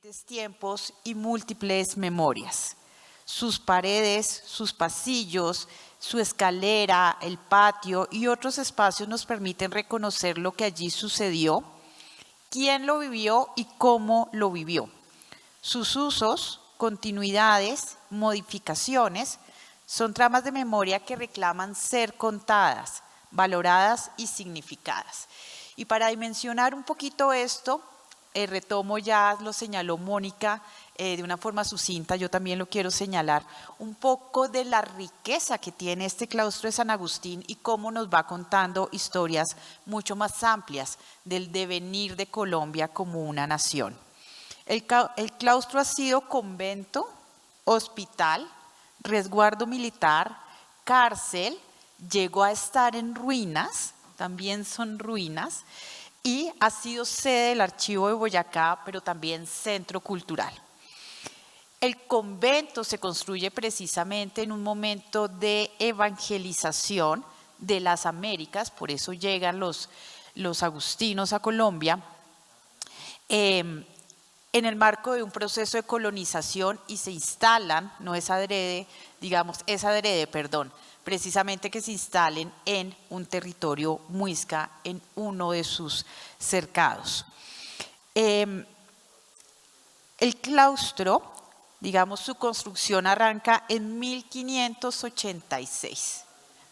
diferentes tiempos y múltiples memorias. Sus paredes, sus pasillos, su escalera, el patio y otros espacios nos permiten reconocer lo que allí sucedió, quién lo vivió y cómo lo vivió. Sus usos, continuidades, modificaciones, son tramas de memoria que reclaman ser contadas, valoradas y significadas. Y para dimensionar un poquito esto, retomo, ya lo señaló Mónica de una forma sucinta, yo también lo quiero señalar, un poco de la riqueza que tiene este claustro de San Agustín y cómo nos va contando historias mucho más amplias del devenir de Colombia como una nación. El claustro ha sido convento, hospital, resguardo militar, cárcel, llegó a estar en ruinas, también son ruinas, y ha sido sede del Archivo de Boyacá, pero también centro cultural. El convento se construye precisamente en un momento de evangelización de las Américas, por eso llegan los agustinos a Colombia, en el marco de un proceso de colonización y se instalan, no es adrede, digamos, es adrede, perdón, precisamente que se instalen en un territorio muisca, en uno de sus cercados. El claustro, digamos, su construcción arranca en 1586.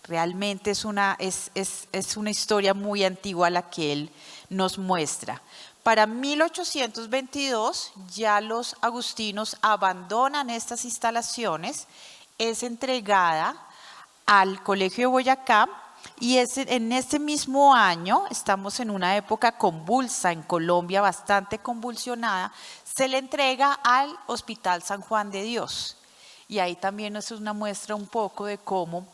Realmente es una historia muy antigua la que él nos muestra. Para 1822 ya los agustinos abandonan estas instalaciones, es entregada al Colegio de Boyacá y en este mismo año, estamos en una época convulsa en Colombia, bastante convulsionada, se le entrega al Hospital San Juan de Dios. Y ahí también es una muestra un poco de cómo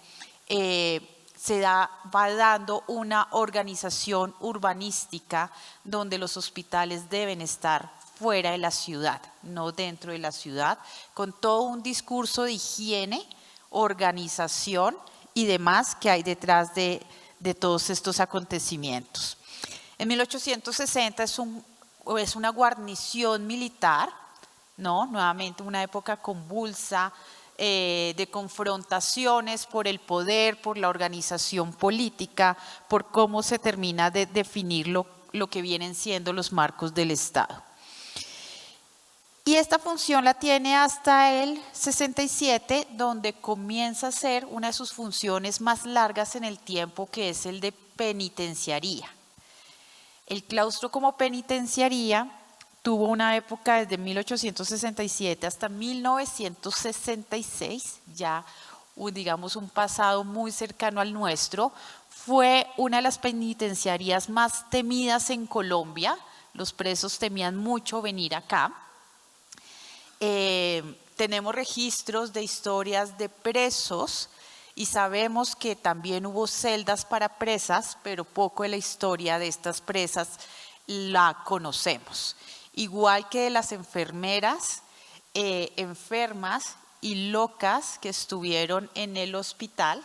va dando una organización urbanística donde los hospitales deben estar fuera de la ciudad, no dentro de la ciudad, con todo un discurso de higiene, organización y demás que hay detrás de todos estos acontecimientos. En 1860 es una guarnición militar, ¿no? Nuevamente una época convulsa, de confrontaciones por el poder, por la organización política, por cómo se termina de definir lo que vienen siendo los marcos del Estado. Y esta función la tiene hasta el 67, donde comienza a ser una de sus funciones más largas en el tiempo, que es el de penitenciaría. El claustro como penitenciaría tuvo una época desde 1867 hasta 1966, ya digamos un pasado muy cercano al nuestro. Fue una de las penitenciarías más temidas en Colombia, los presos temían mucho venir acá. Tenemos registros de historias de presos y sabemos que también hubo celdas para presas, pero poco de la historia de estas presas la conocemos. Igual que de las enfermeras, enfermas y locas que estuvieron en el hospital,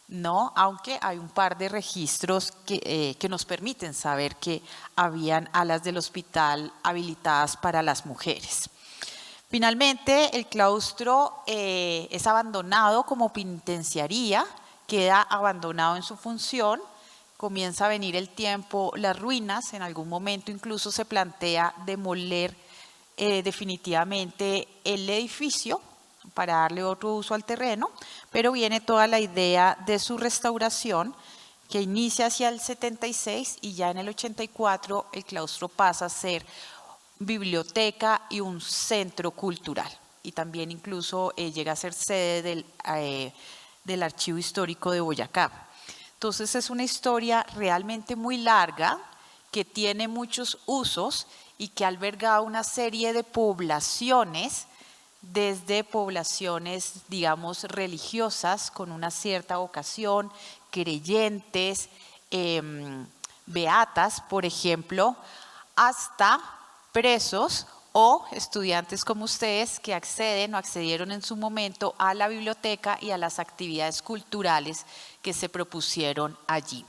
¿no? Aunque hay un par de registros que nos permiten saber que habían alas del hospital habilitadas para las mujeres. Finalmente, el claustro es abandonado como penitenciaría, queda abandonado en su función, comienza a venir el tiempo, las ruinas, en algún momento incluso se plantea demoler definitivamente el edificio para darle otro uso al terreno, pero viene toda la idea de su restauración que inicia hacia el 76 y ya en el 84 el claustro pasa a ser biblioteca y un centro cultural, y también incluso llega a ser sede del Archivo Histórico de Boyacá. Entonces es una historia realmente muy larga que tiene muchos usos y que ha albergado una serie de poblaciones, desde poblaciones, digamos, religiosas con una cierta vocación, creyentes, beatas, por ejemplo, hasta presos o estudiantes como ustedes que acceden o accedieron en su momento a la biblioteca y a las actividades culturales que se propusieron allí.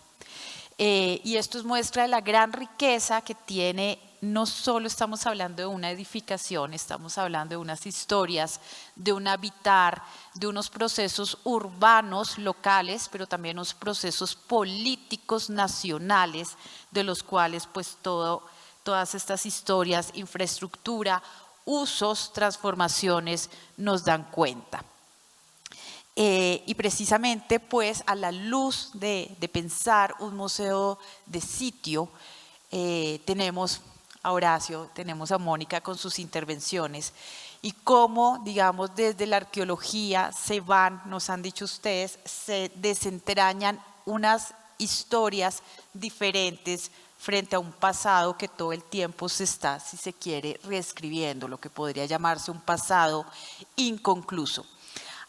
Y esto es muestra de la gran riqueza que tiene no solo estamos hablando de una edificación, estamos hablando de unas historias, de un habitar, de unos procesos urbanos locales, pero también unos procesos políticos nacionales, de los cuales pues todas estas historias, infraestructura, usos, transformaciones nos dan cuenta. Y precisamente pues a la luz de pensar un museo de sitio, tenemos a Horacio, tenemos a Mónica con sus intervenciones y cómo, digamos, desde la arqueología nos han dicho ustedes, se desentrañan unas historias diferentes frente a un pasado que todo el tiempo se está, si se quiere, reescribiendo, lo que podría llamarse un pasado inconcluso.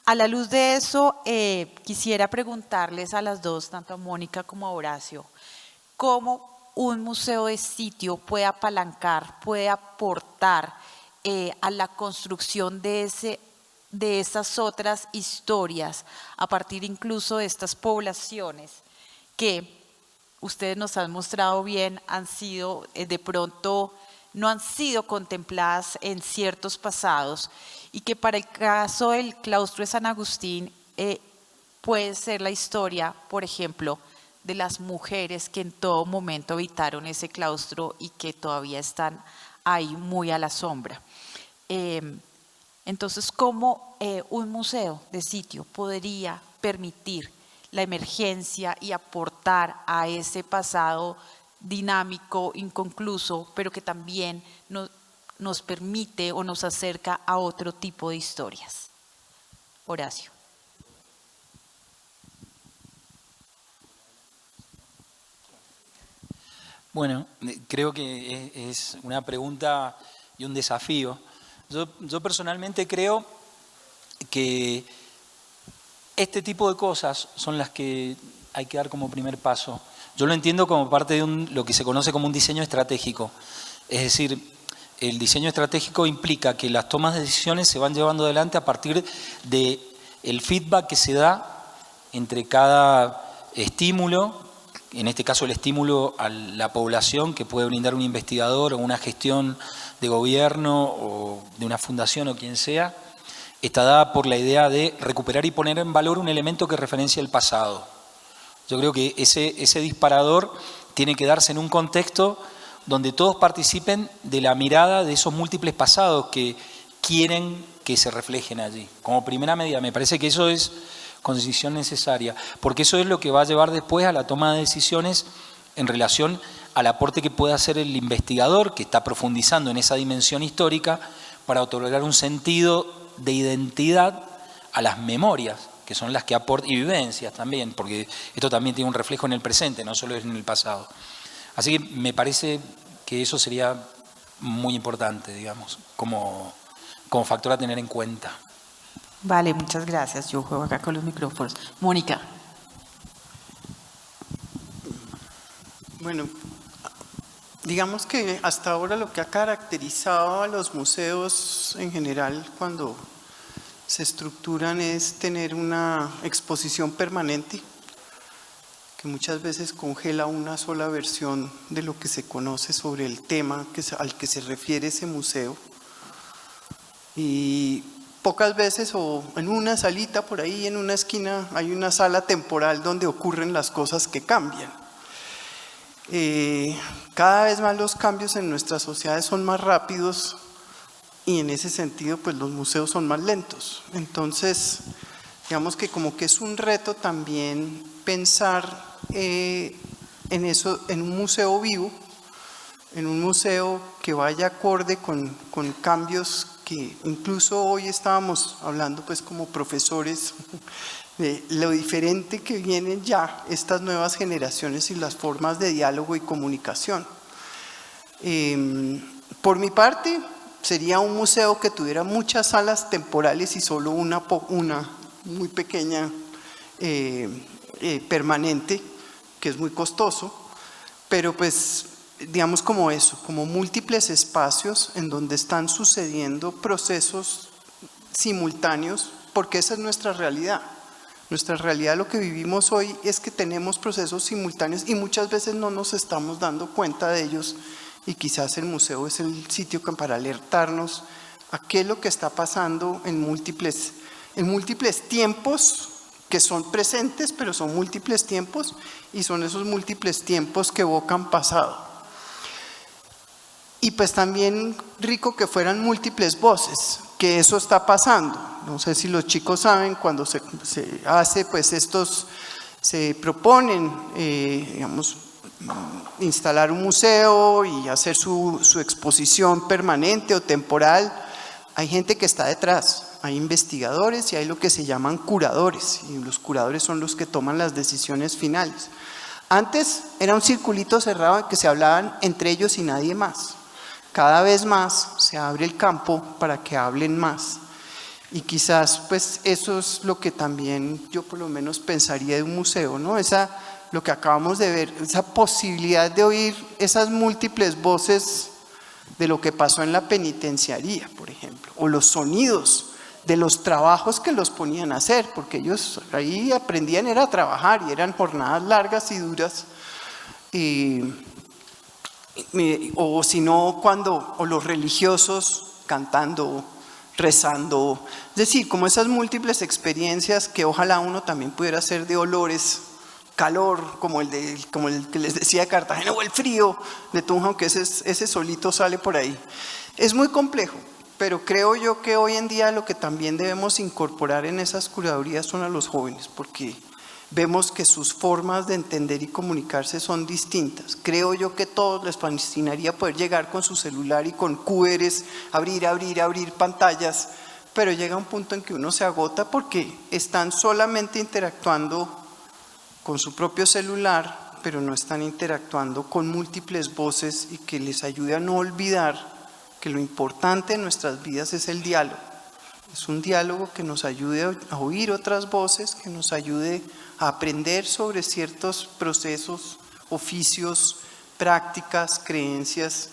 A la luz de eso, quisiera preguntarles a las dos, tanto a Mónica como a Horacio, cómo un museo de sitio puede apalancar, puede aportar a la construcción de esas otras historias, a partir incluso de estas poblaciones que ustedes nos han mostrado bien, han sido de pronto, no han sido contempladas en ciertos pasados y que para el caso del claustro de San Agustín puede ser la historia, por ejemplo, de las mujeres que en todo momento habitaron ese claustro y que todavía están ahí muy a la sombra. Entonces, ¿cómo un museo de sitio podría permitir la emergencia y aportar a ese pasado dinámico, inconcluso, pero que también nos permite o nos acerca a otro tipo de historias? Horacio. Bueno, creo que es una pregunta y un desafío. Yo personalmente creo que este tipo de cosas son las que hay que dar como primer paso. Yo lo entiendo como parte de lo que se conoce como un diseño estratégico. Es decir, el diseño estratégico implica que las tomas de decisiones se van llevando adelante a partir del feedback que se da entre cada estímulo, en este caso el estímulo a la población que puede brindar un investigador o una gestión de gobierno o de una fundación o quien sea, está dada por la idea de recuperar y poner en valor un elemento que referencia el pasado. Yo creo que ese disparador tiene que darse en un contexto donde todos participen de la mirada de esos múltiples pasados que quieren que se reflejen allí. Como primera medida, me parece que eso es condición necesaria, porque eso es lo que va a llevar después a la toma de decisiones en relación al aporte que puede hacer el investigador que está profundizando en esa dimensión histórica para otorgar un sentido de identidad a las memorias, que son las que aportan, y vivencias también, porque esto también tiene un reflejo en el presente, no solo en el pasado. Así que me parece que eso sería muy importante, digamos, como factor a tener en cuenta. Vale, muchas gracias. Yo juego acá con los micrófonos. Mónica. Bueno, digamos que hasta ahora lo que ha caracterizado a los museos en general cuando se estructuran es tener una exposición permanente que muchas veces congela una sola versión de lo que se conoce sobre el tema al que se refiere ese museo. Y pocas veces o en una salita por ahí en una esquina hay una sala temporal donde ocurren las cosas que cambian. Cada vez más los cambios en nuestras sociedades son más rápidos y en ese sentido pues los museos son más lentos. Entonces digamos que como que es un reto también pensar en eso, en un museo vivo, en un museo que vaya acorde con cambios que incluso hoy estábamos hablando pues como profesores de lo diferente que vienen ya estas nuevas generaciones y las formas de diálogo y comunicación. Por mi parte, sería un museo que tuviera muchas salas temporales y solo una muy pequeña permanente, que es muy costoso, pero pues digamos como eso, como múltiples espacios en donde están sucediendo procesos simultáneos, porque esa es nuestra realidad. Nuestra realidad, lo que vivimos hoy es que tenemos procesos simultáneos y muchas veces no nos estamos dando cuenta de ellos y quizás el museo es el sitio para alertarnos a qué es lo que está pasando en múltiples tiempos que son presentes, pero son múltiples tiempos, y son esos múltiples tiempos que evocan pasado. Y pues también rico que fueran múltiples voces, que eso está pasando. No sé si los chicos saben, cuando se hace, pues se proponen, digamos, instalar un museo y hacer su exposición permanente o temporal, hay gente que está detrás. Hay investigadores y hay lo que se llaman curadores, y los curadores son los que toman las decisiones finales. Antes era un circulito cerrado en que se hablaban entre ellos y nadie más. Cada vez más se abre el campo para que hablen más. Y quizás pues eso es lo que también yo por lo menos pensaría de un museo, ¿no? Lo que acabamos de ver, esa posibilidad de oír esas múltiples voces de lo que pasó en la penitenciaría, por ejemplo, o los sonidos de los trabajos que los ponían a hacer, porque ellos ahí aprendían era a trabajar y eran jornadas largas y duras, o si no, o los religiosos cantando, rezando, es decir, como esas múltiples experiencias que ojalá uno también pudiera hacer de olores, calor, como el que les decía de Cartagena, o el frío de Tunja, aunque ese solito sale por ahí. Es muy complejo. Pero creo yo que hoy en día lo que también debemos incorporar en esas curadurías son a los jóvenes, porque vemos que sus formas de entender y comunicarse son distintas. Creo yo que a todos les fascinaría poder llegar con su celular y con QRs, abrir pantallas, pero llega un punto en que uno se agota porque están solamente interactuando con su propio celular, pero no están interactuando con múltiples voces y que les ayude a no olvidar que lo importante en nuestras vidas es el diálogo. Es un diálogo que nos ayude a oír otras voces, que nos ayude a aprender sobre ciertos procesos, oficios, prácticas, creencias,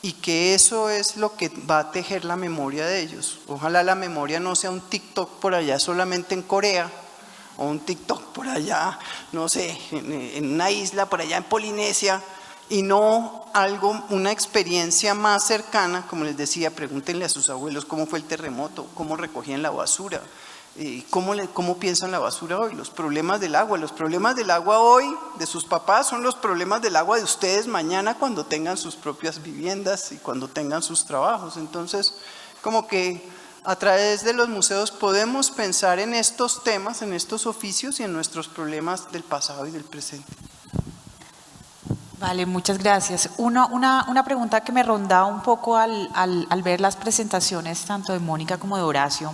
y que eso es lo que va a tejer la memoria de ellos. Ojalá la memoria no sea un TikTok por allá solamente en Corea, o un TikTok por allá, no sé, en una isla por allá en Polinesia, y no una experiencia más cercana. Como les decía, pregúntenle a sus abuelos cómo fue el terremoto, cómo recogían la basura, cómo piensan la basura hoy, los problemas del agua hoy de sus papás son los problemas del agua de ustedes mañana cuando tengan sus propias viviendas y cuando tengan sus trabajos. Entonces, como que a través de los museos podemos pensar en estos temas, en estos oficios y en nuestros problemas del pasado y del presente. Vale, muchas gracias. Una pregunta que me rondaba un poco al ver las presentaciones tanto de Mónica como de Horacio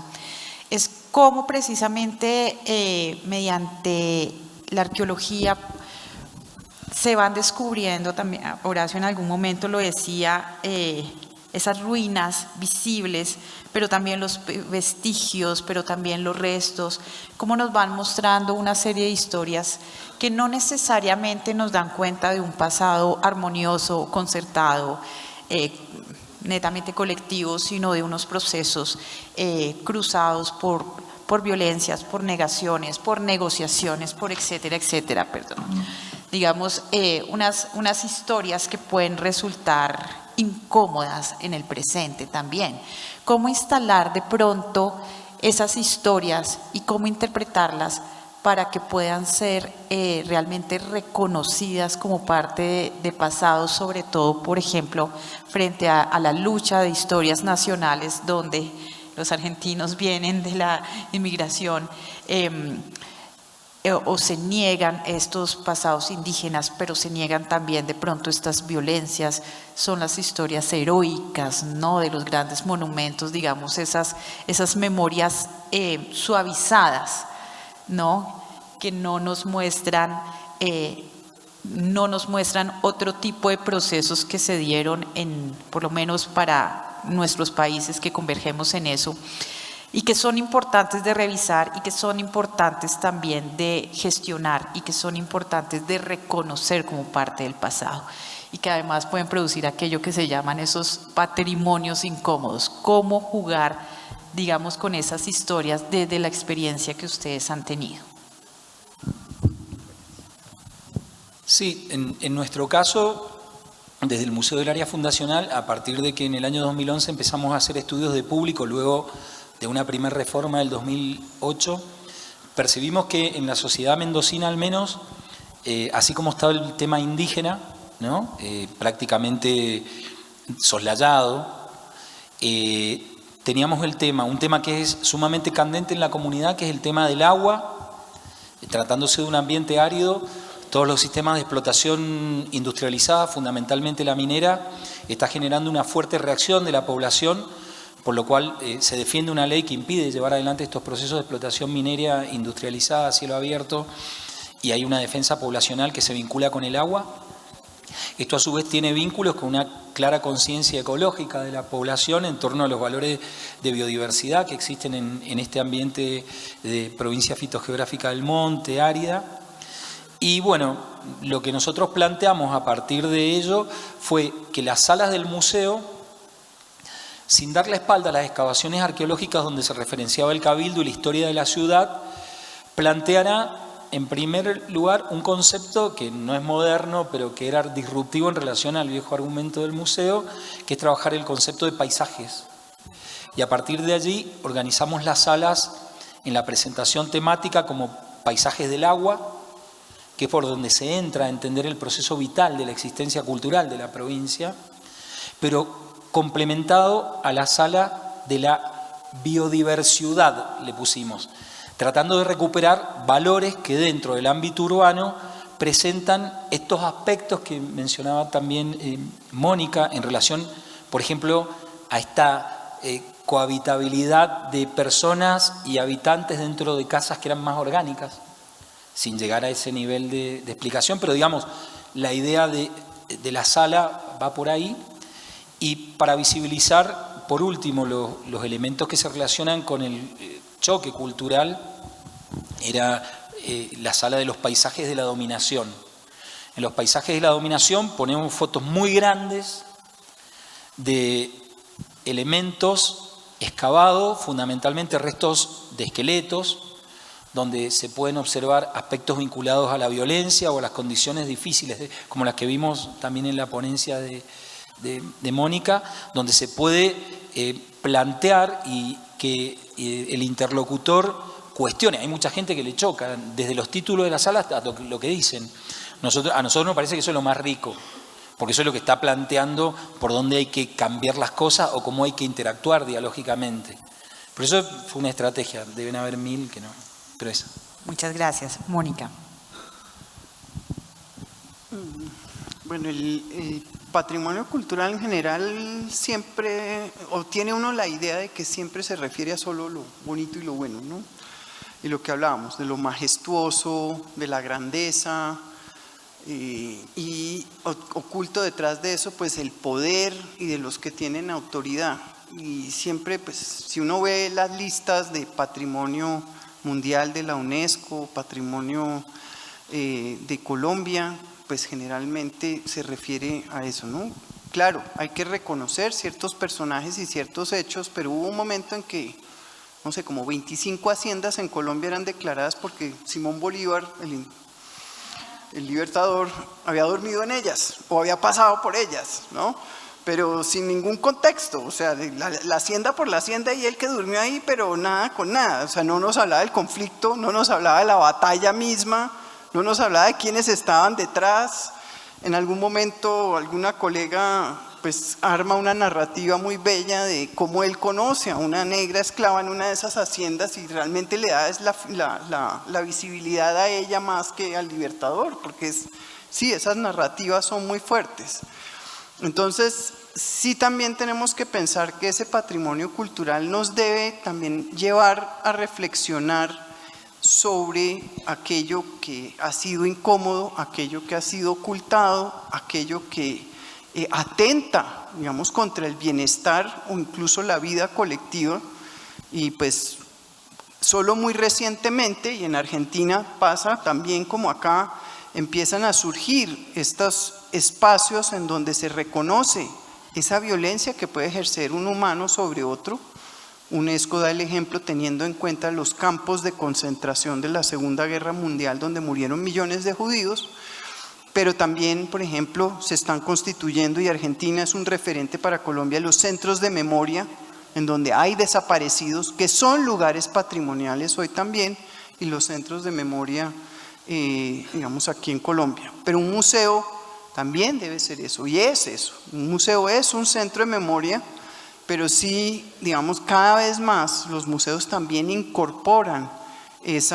es cómo precisamente mediante la arqueología se van descubriendo, también Horacio en algún momento lo decía, esas ruinas visibles, pero también los vestigios, pero también los restos, cómo nos van mostrando una serie de historias que no necesariamente nos dan cuenta de un pasado armonioso, concertado, netamente colectivo, sino de unos procesos cruzados por violencias, por negaciones, por negociaciones, por etcétera, etcétera, perdón. Digamos, unas historias que pueden resultar incómodas en el presente también. Cómo instalar de pronto esas historias y cómo interpretarlas para que puedan ser realmente reconocidas como parte de pasado, sobre todo, por ejemplo, frente a la lucha de historias nacionales donde los argentinos vienen de la inmigración o se niegan estos pasados indígenas, pero se niegan también de pronto estas violencias. Son las historias heroicas, ¿no?, de los grandes monumentos, digamos, esas memorias suavizadas, ¿no?, que no nos muestran otro tipo de procesos que se dieron por lo menos para nuestros países que convergemos en eso, y que son importantes de revisar y que son importantes también de gestionar y que son importantes de reconocer como parte del pasado y que además pueden producir aquello que se llaman esos patrimonios incómodos. Cómo jugar, digamos, con esas historias desde la experiencia que ustedes han tenido. Sí, en nuestro caso desde el Museo del Área Fundacional, a partir de que en el año 2011 empezamos a hacer estudios de público, luego de una primera reforma del 2008, percibimos que en la sociedad mendocina al menos, así como estaba el tema indígena, ¿no? Prácticamente soslayado, teníamos un tema que es sumamente candente en la comunidad, que es el tema del agua, tratándose de un ambiente árido. Todos los sistemas de explotación industrializada, fundamentalmente la minera, está generando una fuerte reacción de la población, por lo cual se defiende una ley que impide llevar adelante estos procesos de explotación minera industrializada a cielo abierto, y hay una defensa poblacional que se vincula con el agua. Esto a su vez tiene vínculos con una clara conciencia ecológica de la población en torno a los valores de biodiversidad que existen en este ambiente de provincia fitogeográfica del monte, árida. Y bueno, lo que nosotros planteamos a partir de ello fue que las salas del museo, sin dar la espalda a las excavaciones arqueológicas donde se referenciaba el cabildo y la historia de la ciudad, planteara en primer lugar un concepto que no es moderno, pero que era disruptivo en relación al viejo argumento del museo, que es trabajar el concepto de paisajes. Y a partir de allí organizamos las salas en la presentación temática como paisajes del agua, que es por donde se entra a entender el proceso vital de la existencia cultural de la provincia, pero complementado a la sala de la biodiversidad, le pusimos, tratando de recuperar valores que dentro del ámbito urbano presentan estos aspectos que mencionaba también Mónica en relación, por ejemplo, a esta cohabitabilidad de personas y habitantes dentro de casas que eran más orgánicas, sin llegar a ese nivel de explicación, pero digamos, la idea de la sala va por ahí. Y para visibilizar, por último, los elementos que se relacionan con el choque cultural, era la sala de los paisajes de la dominación. En los paisajes de la dominación ponemos fotos muy grandes de elementos excavados, fundamentalmente restos de esqueletos, donde se pueden observar aspectos vinculados a la violencia o a las condiciones difíciles, como las que vimos también en la ponencia de Mónica, donde se puede plantear y que el interlocutor cuestione. Hay mucha gente que le choca, desde los títulos de la sala hasta lo que dicen. A nosotros nos parece que eso es lo más rico, porque eso es lo que está planteando por dónde hay que cambiar las cosas o cómo hay que interactuar dialógicamente. Por eso fue una estrategia, deben haber 1000 que no. Pero esa. Muchas gracias. Mónica. Bueno, el patrimonio cultural en general siempre, o tiene uno la idea de que siempre se refiere a solo lo bonito y lo bueno, ¿no? Y lo que hablábamos, de lo majestuoso, de la grandeza, y oculto detrás de eso, pues el poder y de los que tienen autoridad. Y siempre, pues, si uno ve las listas de patrimonio mundial de la UNESCO, patrimonio de Colombia, pues generalmente se refiere a eso, ¿no? Claro, hay que reconocer ciertos personajes y ciertos hechos, pero hubo un momento en que, no sé, como 25 haciendas en Colombia eran declaradas porque Simón Bolívar, el libertador, había dormido en ellas o había pasado por ellas, ¿no? Pero sin ningún contexto, o sea, la hacienda por la hacienda y él que durmió ahí, pero nada con nada, o sea, no nos hablaba del conflicto, no nos hablaba de la batalla misma, no nos hablaba de quiénes estaban detrás. En algún momento alguna colega pues arma una narrativa muy bella de cómo él conoce a una negra esclava en una de esas haciendas y realmente le da la visibilidad a ella más que al libertador, porque sí, esas narrativas son muy fuertes. Entonces, sí también tenemos que pensar que ese patrimonio cultural nos debe también llevar a reflexionar sobre aquello que ha sido incómodo, aquello que ha sido ocultado, aquello que atenta, digamos, contra el bienestar o incluso la vida colectiva. Y pues solo muy recientemente, y en Argentina pasa también como acá, empiezan a surgir estos espacios en donde se reconoce esa violencia que puede ejercer un humano sobre otro. UNESCO da el ejemplo teniendo en cuenta los campos de concentración de la Segunda Guerra Mundial donde murieron millones de judíos, pero también, por ejemplo, se están constituyendo, y Argentina es un referente para Colombia, los centros de memoria, en donde hay desaparecidos, que son lugares patrimoniales hoy también, y los centros de memoria, digamos, aquí en Colombia. Pero un museo también debe ser eso, y es eso. Un museo es un centro de memoria, pero sí, digamos, cada vez más los museos también incorporan ese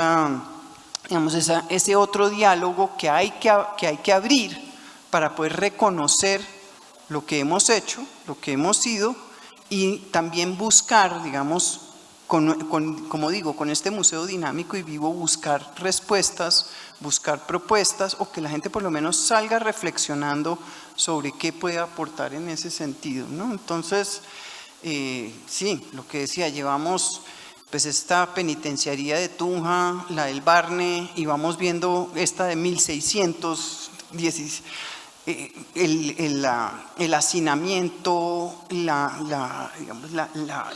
otro diálogo que hay que abrir para poder reconocer lo que hemos hecho, lo que hemos sido, y también buscar, digamos, como digo, con este museo dinámico y vivo, buscar respuestas, buscar propuestas, o que la gente por lo menos salga reflexionando sobre qué puede aportar en ese sentido, ¿no? Entonces, sí, lo que decía, llevamos pues esta penitenciaría de Tunja, la del Barne, y vamos viendo esta de 1610, el hacinamiento,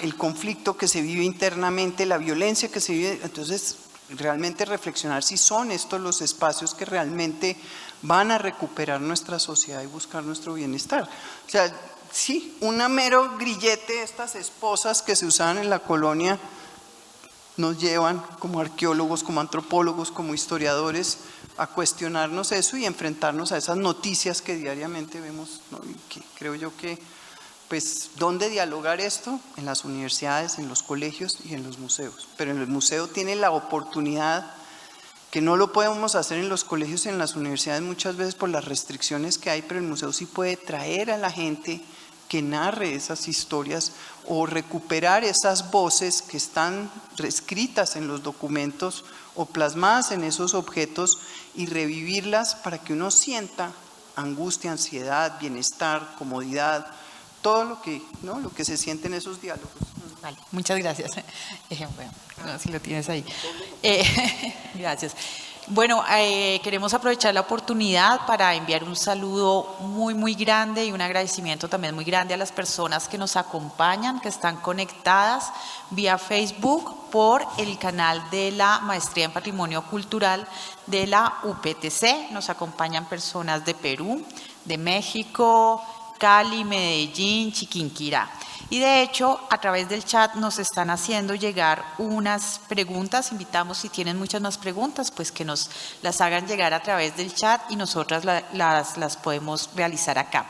el conflicto que se vive internamente, la violencia que se vive. Entonces, realmente reflexionar si son estos los espacios que realmente van a recuperar nuestra sociedad y buscar nuestro bienestar. O sea, sí, una mero grillete, estas esposas que se usaban en la colonia, nos llevan como arqueólogos, como antropólogos, como historiadores a cuestionarnos eso y enfrentarnos a esas noticias que diariamente vemos, ¿no? Y que creo yo que, pues, ¿dónde dialogar esto? En las universidades, en los colegios y en los museos. Pero en el museo tiene la oportunidad, que no lo podemos hacer en los colegios y en las universidades muchas veces por las restricciones que hay, pero el museo sí puede traer a la gente que narre esas historias o recuperar esas voces que están escritas en los documentos o plasmadas en esos objetos y revivirlas para que uno sienta angustia, ansiedad, bienestar, comodidad, todo lo que, ¿no?, lo que se siente en esos diálogos. Vale, muchas gracias. Bueno, no, si lo tienes ahí. Gracias. Bueno, queremos aprovechar la oportunidad para enviar un saludo muy, muy grande y un agradecimiento también muy grande a las personas que nos acompañan, que están conectadas vía Facebook por el canal de la Maestría en Patrimonio Cultural de la UPTC. Nos acompañan personas de Perú, de México, Cali, Medellín, Chiquinquirá. Y de hecho, a través del chat nos están haciendo llegar unas preguntas. Invitamos, si tienen muchas más preguntas, pues que nos las hagan llegar a través del chat y nosotras las podemos realizar acá.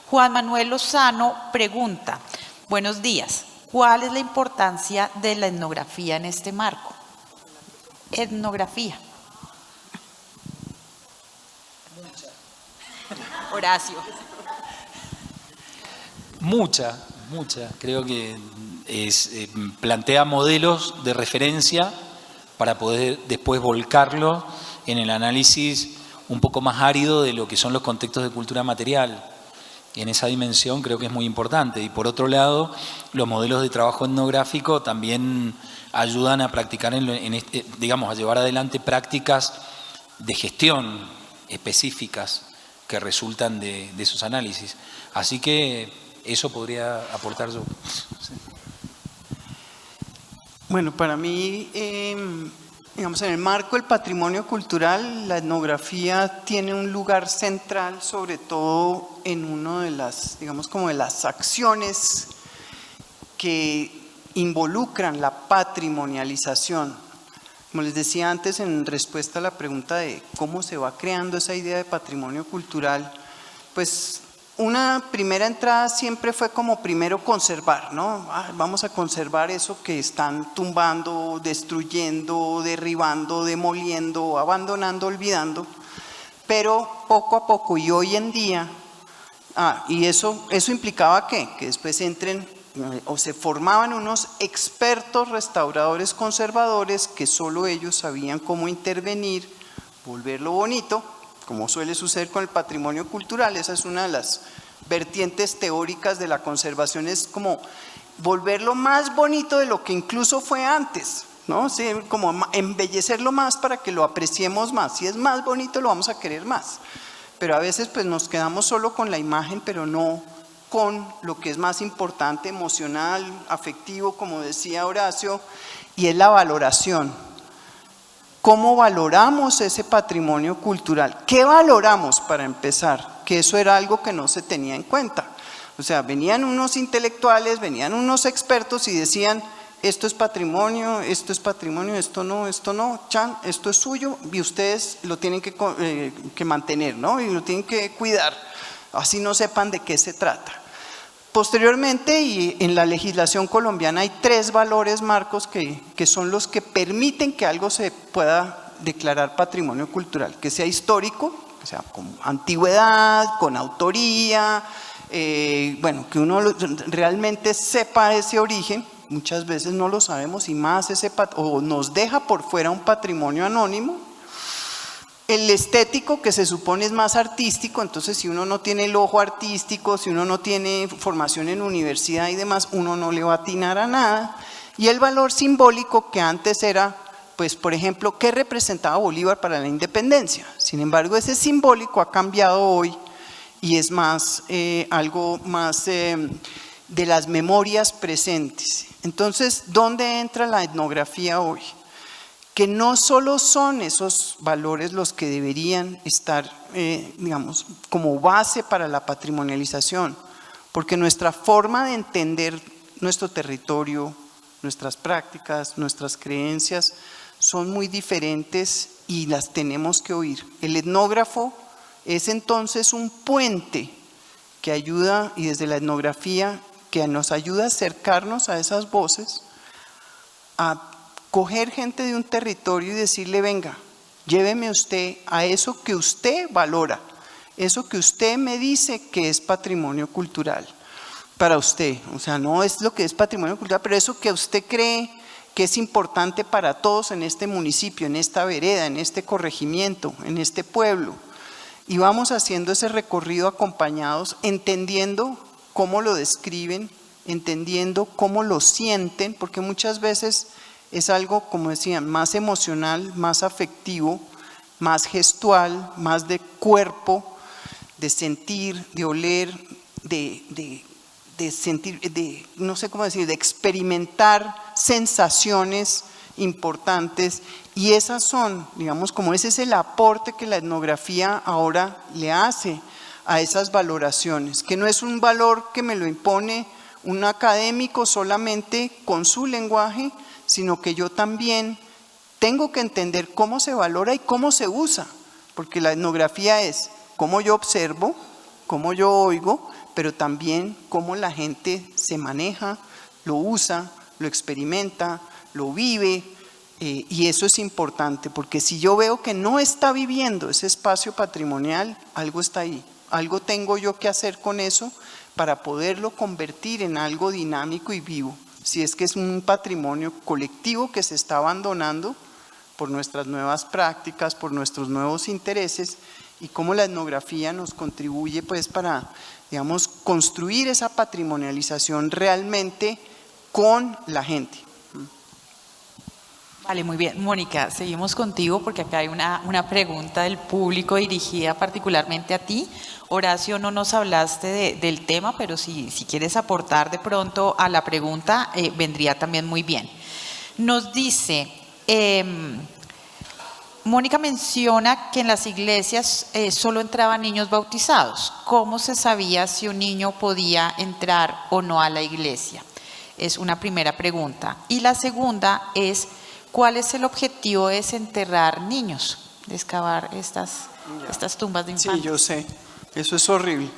Juan Manuel Lozano pregunta: buenos días, ¿cuál es la importancia de la etnografía en este marco? Etnografía. Horacio. Mucha. Creo que plantea modelos de referencia para poder después volcarlo en el análisis un poco más árido de lo que son los contextos de cultura material. Y en esa dimensión creo que es muy importante. Y por otro lado, los modelos de trabajo etnográfico también ayudan a practicar, digamos, a llevar adelante prácticas de gestión específicas que resultan de esos análisis. Así que eso podría aportar yo. Bueno, para mí, digamos, en el marco del patrimonio cultural, la etnografía tiene un lugar central, sobre todo en una de las, digamos, como de las acciones que involucran la patrimonialización. Como les decía antes, en respuesta a la pregunta de cómo se va creando esa idea de patrimonio cultural, pues una primera entrada siempre fue como primero conservar, ¿no? Vamos a conservar eso que están tumbando, destruyendo, derribando, demoliendo, abandonando, olvidando, pero poco a poco y hoy en día, y eso implicaba que después entren o se formaban unos expertos restauradores conservadores que solo ellos sabían cómo intervenir, volverlo bonito, como suele suceder con el patrimonio cultural. Esa es una de las vertientes teóricas de la conservación, es como volverlo más bonito de lo que incluso fue antes, ¿no? Sí, como embellecerlo más para que lo apreciemos más. Si es más bonito, lo vamos a querer más. Pero a veces pues nos quedamos solo con la imagen, pero no con lo que es más importante, emocional, afectivo, como decía Horacio, y es la valoración. ¿Cómo valoramos ese patrimonio cultural? ¿Qué valoramos para empezar? Que eso era algo que no se tenía en cuenta. O sea, venían unos intelectuales, venían unos expertos y decían, esto es patrimonio, esto no, chan, esto es suyo y ustedes lo tienen que mantener, ¿no? Y lo tienen que cuidar, así no sepan de qué se trata. Posteriormente, y en la legislación colombiana hay 3 valores marcos que son los que permiten que algo se pueda declarar patrimonio cultural, que sea histórico, o sea, con antigüedad, con autoría, bueno, que uno realmente sepa ese origen. Muchas veces no lo sabemos y más o nos deja por fuera un patrimonio anónimo. El estético, que se supone es más artístico, entonces si uno no tiene el ojo artístico, si uno no tiene formación en universidad y demás, uno no le va a atinar a nada. Y el valor simbólico, que antes era, pues por ejemplo, ¿qué representaba Bolívar para la independencia? Sin embargo, ese simbólico ha cambiado hoy y es más algo más de las memorias presentes. Entonces, ¿dónde entra la etnografía hoy? Que no solo son esos valores los que deberían estar, digamos, como base para la patrimonialización, porque nuestra forma de entender nuestro territorio, nuestras prácticas, nuestras creencias son muy diferentes y las tenemos que oír. El etnógrafo es entonces un puente que ayuda, y desde la etnografía, que nos ayuda a acercarnos a esas voces, a coger gente de un territorio y decirle, venga, lléveme usted a eso que usted valora, eso que usted me dice que es patrimonio cultural para usted. O sea, no es lo que es patrimonio cultural, pero eso que usted cree que es importante para todos en este municipio, en esta vereda, en este corregimiento, en este pueblo. Y vamos haciendo ese recorrido acompañados, entendiendo cómo lo describen, entendiendo cómo lo sienten, porque muchas veces es algo, como decían, más emocional, más afectivo, más gestual, más de cuerpo, de sentir, de oler, de sentir, no sé cómo decir, de experimentar sensaciones importantes, y esas son, digamos, como ese es el aporte que la etnografía ahora le hace a esas valoraciones, que no es un valor que me lo impone un académico solamente con su lenguaje, sino que yo también tengo que entender cómo se valora y cómo se usa, porque la etnografía es cómo yo observo, cómo yo oigo, pero también cómo la gente se maneja, lo usa, lo experimenta, lo vive, y eso es importante, porque si yo veo que no está viviendo ese espacio patrimonial, algo está ahí, algo tengo yo que hacer con eso para poderlo convertir en algo dinámico y vivo. Si es que es un patrimonio colectivo que se está abandonando por nuestras nuevas prácticas, por nuestros nuevos intereses, y cómo la etnografía nos contribuye pues para, digamos, construir esa patrimonialización realmente con la gente. Vale, muy bien. Mónica, seguimos contigo porque acá hay una pregunta del público dirigida particularmente a ti. Horacio, no nos hablaste del tema, pero si quieres aportar de pronto a la pregunta, vendría también muy bien. Nos dice, Mónica menciona que en las iglesias solo entraban niños bautizados. ¿Cómo se sabía si un niño podía entrar o no a la iglesia? Es una primera pregunta. Y la segunda es, ¿cuál es el objetivo de desenterrar niños, de excavar estas tumbas de infantes? Sí, yo sé, eso es horrible.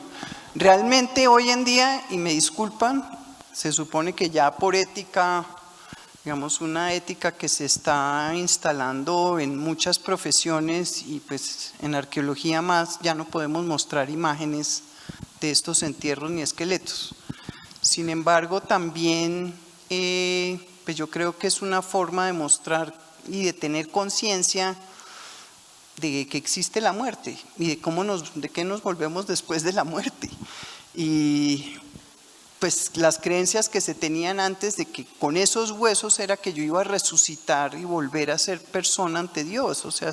Realmente hoy en día, y me disculpan, se supone que ya por ética, digamos una ética que se está instalando en muchas profesiones y pues en arqueología más, ya no podemos mostrar imágenes de estos entierros ni esqueletos. Sin embargo, también pues yo creo que es una forma de mostrar y de tener conciencia de que existe la muerte y de qué nos volvemos después de la muerte. Y pues las creencias que se tenían antes de que con esos huesos era que yo iba a resucitar y volver a ser persona ante Dios. O sea,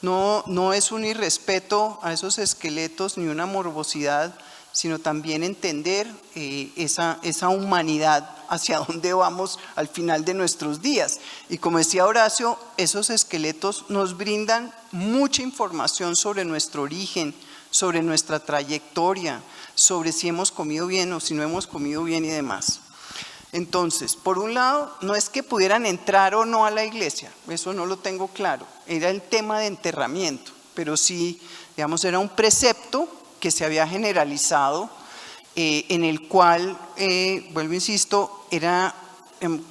no es un irrespeto a esos esqueletos ni una morbosidad, sino también entender esa humanidad hacia dónde vamos al final de nuestros días. Y como decía Horacio, esos esqueletos nos brindan mucha información sobre nuestro origen, sobre nuestra trayectoria, sobre si hemos comido bien o si no hemos comido bien y demás. Entonces, por un lado, no es que pudieran entrar o no a la iglesia, eso no lo tengo claro, era el tema de enterramiento, pero sí, digamos, era un precepto que se había generalizado, en el cual, vuelvo insisto, era,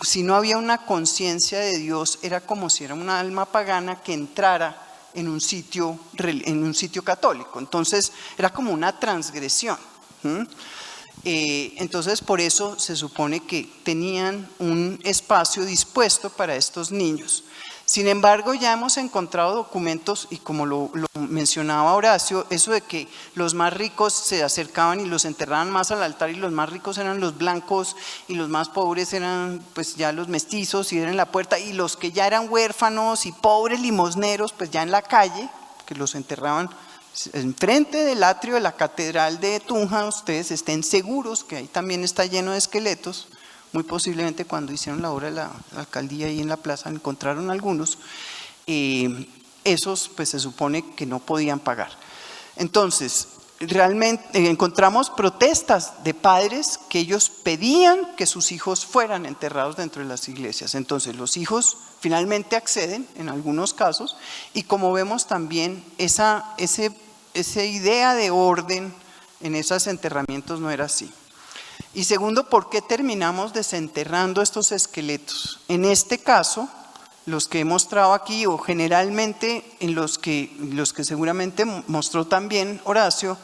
si no había una conciencia de Dios, era como si era una alma pagana que entrara en un sitio católico. Entonces era como una transgresión. Entonces por eso se supone que tenían un espacio dispuesto para estos niños. Sin embargo, ya hemos encontrado documentos, y como lo mencionaba Horacio, eso de que los más ricos se acercaban y los enterraban más al altar, y los más ricos eran los blancos y los más pobres eran pues ya los mestizos y eran en la puerta, y los que ya eran huérfanos y pobres limosneros pues ya en la calle, que los enterraban enfrente del atrio de la catedral de Tunja. Ustedes estén seguros que ahí también está lleno de esqueletos. Muy posiblemente cuando hicieron la obra de la alcaldía ahí en la plaza encontraron algunos. Esos pues se supone que no podían pagar. Entonces, realmente encontramos protestas de padres que ellos pedían que sus hijos fueran enterrados dentro de las iglesias. Entonces los hijos finalmente acceden en algunos casos, y como vemos también esa idea de orden en esos enterramientos no era así. Y segundo, ¿por qué terminamos desenterrando estos esqueletos? En este caso, los que he mostrado aquí, o generalmente en los que seguramente mostró también Horacio,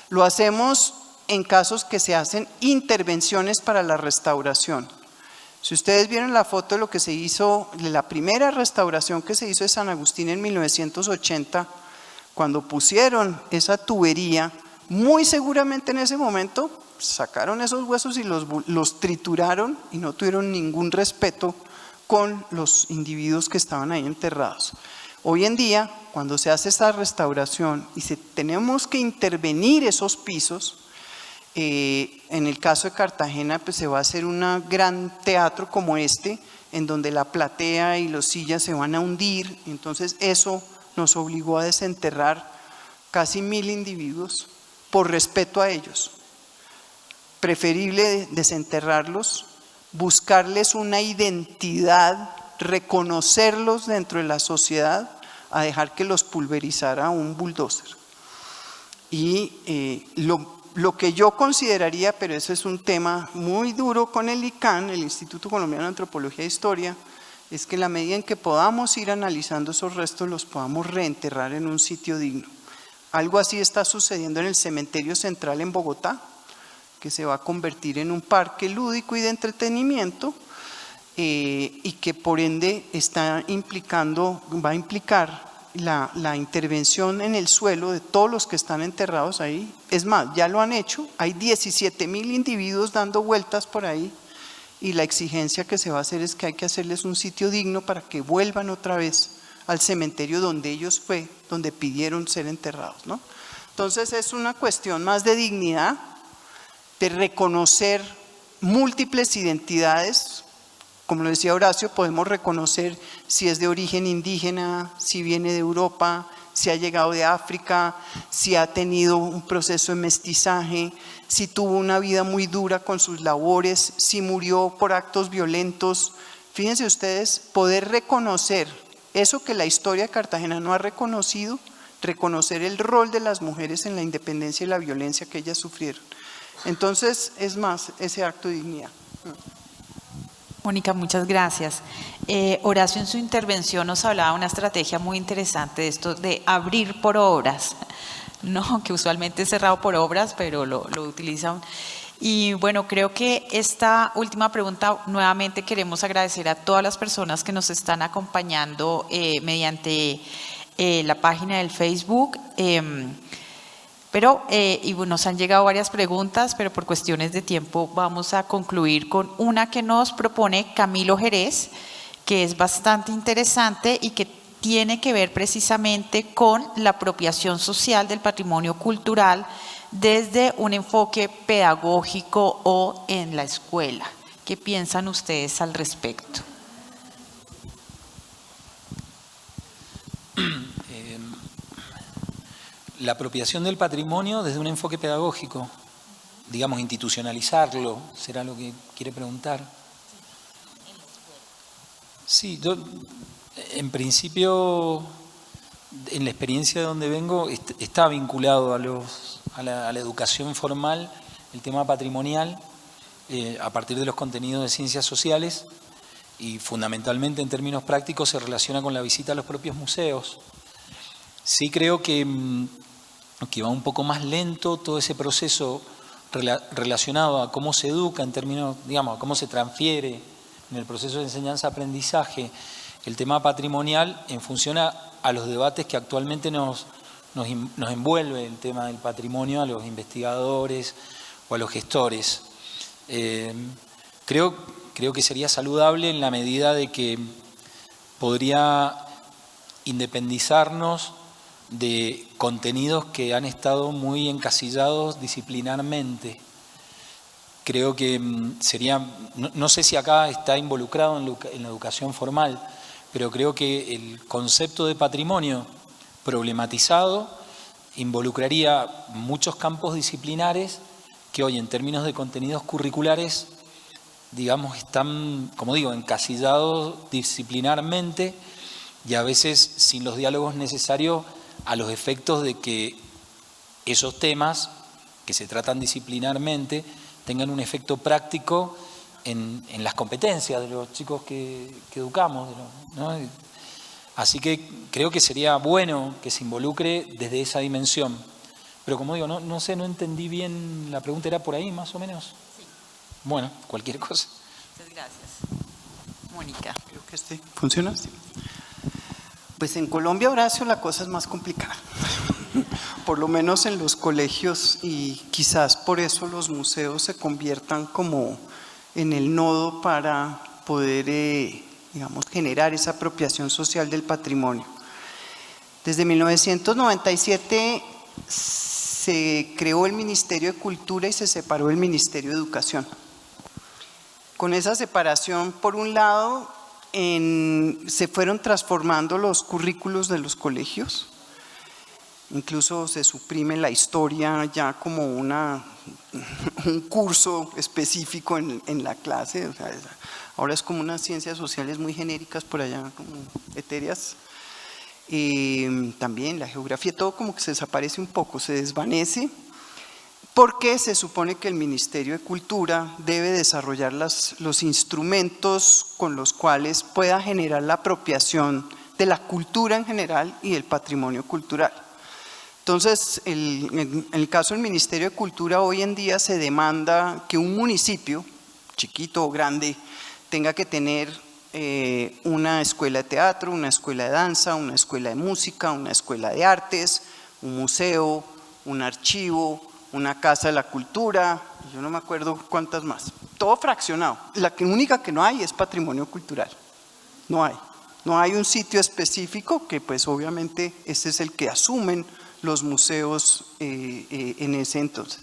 lo hacemos en casos que se hacen intervenciones para la restauración. Si ustedes vieron la foto de lo que se hizo, de la primera restauración que se hizo de San Agustín en 1980, cuando pusieron esa tubería, muy seguramente en ese momento sacaron esos huesos y los trituraron, y no tuvieron ningún respeto con los individuos que estaban ahí enterrados. Hoy en día, cuando se hace esa restauración y tenemos que intervenir esos pisos, en el caso de Cartagena pues se va a hacer un gran teatro como este, en donde la platea y los sillas se van a hundir. Entonces eso nos obligó a desenterrar casi 1000 individuos por respeto a ellos. Preferible desenterrarlos, buscarles una identidad, reconocerlos dentro de la sociedad, a dejar que los pulverizara un bulldozer. Y lo que yo consideraría, pero eso es un tema muy duro con el ICANN, el Instituto Colombiano de Antropología e Historia, es que en la medida en que podamos ir analizando esos restos, los podamos reenterrar en un sitio digno. Algo así está sucediendo en el Cementerio Central en Bogotá, que se va a convertir en un parque lúdico y de entretenimiento, y que por ende va a implicar la intervención en el suelo de todos los que están enterrados ahí. Es más, ya lo han hecho, hay 17.000 individuos dando vueltas por ahí, y la exigencia que se va a hacer es que hay que hacerles un sitio digno para que vuelvan otra vez al cementerio donde ellos donde pidieron ser enterrados, ¿no? Entonces es una cuestión más de dignidad, de reconocer múltiples identidades. Como lo decía Horacio, podemos reconocer si es de origen indígena, si viene de Europa, si ha llegado de África, si ha tenido un proceso de mestizaje, si tuvo una vida muy dura con sus labores, si murió por actos violentos. Fíjense ustedes, poder reconocer eso que la historia de Cartagena no ha reconocido, reconocer el rol de las mujeres en la independencia y la violencia que ellas sufrieron. Entonces, es más, ese acto de dignidad. Mónica, muchas gracias. Horacio en su intervención nos hablaba de una estrategia muy interesante de esto de abrir por obras, ¿no? Que usualmente es cerrado por obras, pero lo utilizan. Y bueno, creo que esta última pregunta, nuevamente queremos agradecer a todas las personas que nos están acompañando mediante la página del Facebook. Y nos han llegado varias preguntas, pero por cuestiones de tiempo vamos a concluir con una que nos propone Camilo Jerez, que es bastante interesante y que tiene que ver precisamente con la apropiación social del patrimonio cultural desde un enfoque pedagógico o en la escuela. ¿Qué piensan ustedes al respecto? La apropiación del patrimonio desde un enfoque pedagógico, digamos, institucionalizarlo, ¿será lo que quiere preguntar? Sí, yo en principio, en la experiencia de donde vengo, está vinculado a la educación formal, el tema patrimonial, a partir de los contenidos de ciencias sociales, y fundamentalmente en términos prácticos se relaciona con la visita a los propios museos. Sí creo que va un poco más lento todo ese proceso relacionado a cómo se educa en términos, digamos, a cómo se transfiere en el proceso de enseñanza-aprendizaje el tema patrimonial en función a los debates que actualmente nos envuelve el tema del patrimonio a los investigadores o a los gestores. Creo que sería saludable en la medida de que podría independizarnos de contenidos que han estado muy encasillados disciplinarmente. Creo que sería, no sé si acá está involucrado en la educación formal, pero creo que el concepto de patrimonio problematizado involucraría muchos campos disciplinares que hoy en términos de contenidos curriculares, digamos, están, como digo, encasillados disciplinarmente y a veces sin los diálogos necesarios a los efectos de que esos temas que se tratan disciplinarmente tengan un efecto práctico en las competencias de los chicos que educamos, ¿no? Así que creo que sería bueno que se involucre desde esa dimensión. Pero como digo, no sé, no entendí bien, la pregunta era por ahí más o menos. Sí. Bueno, cualquier cosa. Muchas gracias. Mónica. Creo que funciona. Sí. Pues en Colombia, Horacio, la cosa es más complicada. Por lo menos en los colegios, y quizás por eso los museos se conviertan como en el nodo para poder, digamos, generar esa apropiación social del patrimonio. Desde 1997 se creó el Ministerio de Cultura y se separó el Ministerio de Educación. Con esa separación, por un lado, se fueron transformando los currículos de los colegios. Incluso se suprime la historia ya como un curso específico en la clase. O sea, ahora es como unas ciencias sociales muy genéricas por allá, como etéreas. También la geografía, todo como que se desaparece un poco, se desvanece, porque se supone que el Ministerio de Cultura debe desarrollar los instrumentos con los cuales pueda generar la apropiación de la cultura en general y del patrimonio cultural. Entonces, en el caso del Ministerio de Cultura, hoy en día se demanda que un municipio, chiquito o grande, tenga que tener una escuela de teatro, una escuela de danza, una escuela de música, una escuela de artes, un museo, un archivo, una casa de la cultura, yo no me acuerdo cuántas más, todo fraccionado. La única que no hay es patrimonio cultural, no hay un sitio específico que pues obviamente ese es el que asumen los museos en ese entonces.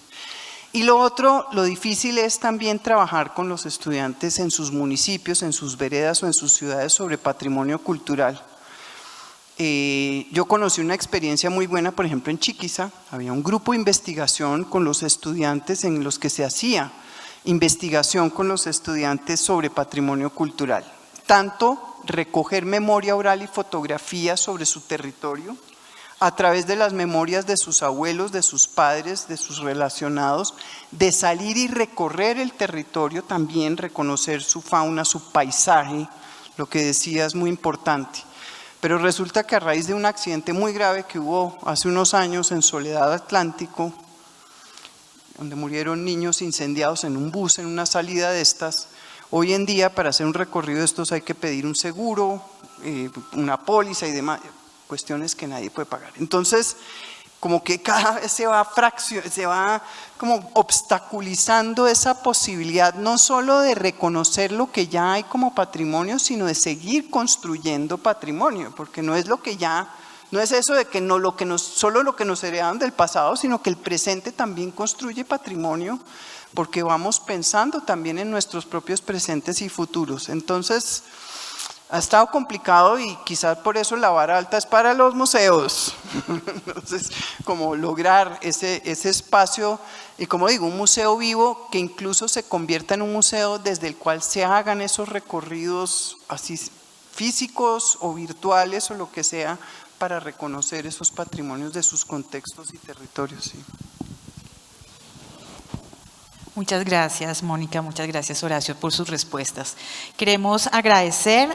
Y lo otro, lo difícil es también trabajar con los estudiantes en sus municipios, en sus veredas o en sus ciudades sobre patrimonio cultural. Yo conocí una experiencia muy buena, por ejemplo en Chiquiza, había un grupo de investigación con los estudiantes en los que se hacía investigación con los estudiantes sobre patrimonio cultural. Tanto recoger memoria oral y fotografía sobre su territorio, a través de las memorias de sus abuelos, de sus padres, de sus relacionados, de salir y recorrer el territorio también, reconocer su fauna, su paisaje, lo que decía es muy importante. Pero resulta que a raíz de un accidente muy grave que hubo hace unos años en Soledad Atlántico, donde murieron niños incendiados en un bus en una salida de estas, hoy en día para hacer un recorrido de estos hay que pedir un seguro, una póliza y demás, cuestiones que nadie puede pagar. Entonces, como que cada vez se va como obstaculizando esa posibilidad, no solo de reconocer lo que ya hay como patrimonio, sino de seguir construyendo patrimonio, porque no es lo que ya No es eso de que no, solo lo que nos heredaron del pasado, sino que el presente también construye patrimonio, porque vamos pensando también en nuestros propios presentes y futuros. Entonces, ha estado complicado y quizás por eso la vara alta es para los museos. Entonces, como lograr ese espacio, y como digo, un museo vivo que incluso se convierta en un museo desde el cual se hagan esos recorridos así físicos o virtuales o lo que sea, para reconocer esos patrimonios de sus contextos y territorios. Sí. Muchas gracias, Mónica, muchas gracias, Horacio, por sus respuestas. Queremos agradecer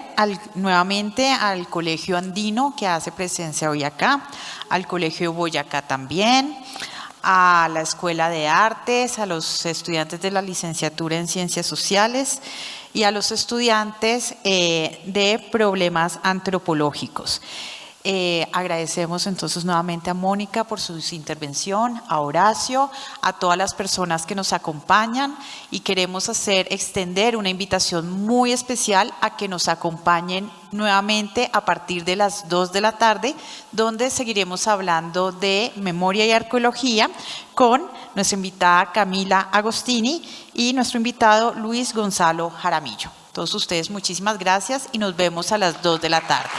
nuevamente al Colegio Andino, que hace presencia hoy acá, al Colegio Boyacá también, a la Escuela de Artes, a los estudiantes de la licenciatura en Ciencias Sociales y a los estudiantes de problemas antropológicos. Agradecemos entonces nuevamente a Mónica por su intervención, a Horacio, a todas las personas que nos acompañan, y queremos extender una invitación muy especial a que nos acompañen nuevamente a partir de las 2 de la tarde, donde seguiremos hablando de memoria y arqueología con nuestra invitada Camila Agostini y nuestro invitado Luis Gonzalo Jaramillo. Todos ustedes, muchísimas gracias y nos vemos a las 2 de la tarde.